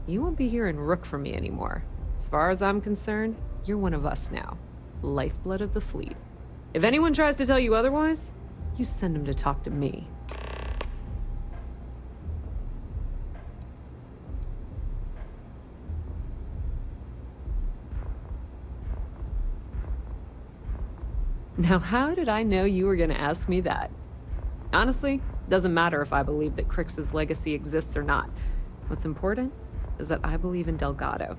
you won't be hearing Rook from me anymore. As far as I'm concerned, you're one of us now. Lifeblood of the fleet. If anyone tries to tell you otherwise, you send them to talk to me. Now, how did I know you were gonna ask me that? Honestly, doesn't matter if I believe that Crix's legacy exists or not. What's important is that I believe in Delgado.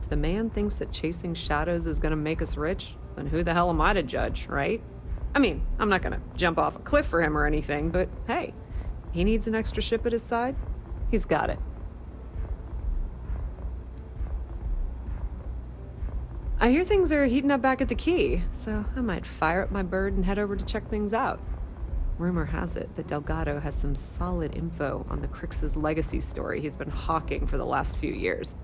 If the man thinks that chasing shadows is gonna make us rich, then who the hell am I to judge, right? I mean, I'm not gonna jump off a cliff for him or anything, but hey, he needs an extra ship at his side, he's got it. I hear things are heating up back at the Key, so I might fire up my bird and head over to check things out. Rumor has it that Delgado has some solid info on the Crix's legacy story he's been hawking for the last few years.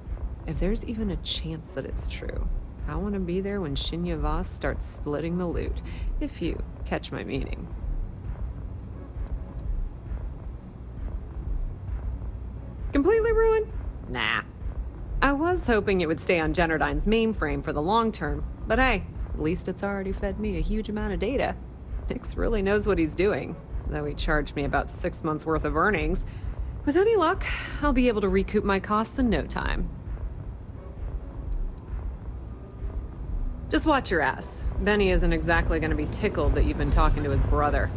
If there's even a chance that it's true, I want to be there when Shinya Voss starts splitting the loot, if you catch my meaning. Completely ruined? Nah. I was hoping it would stay on Generdyne's mainframe for the long term, but hey, at least it's already fed me a huge amount of data. Nix really knows what he's doing, though he charged me about 6 months' worth of earnings. With any luck, I'll be able to recoup my costs in no time. Just watch your ass. Benny isn't exactly gonna be tickled that you've been talking to his brother.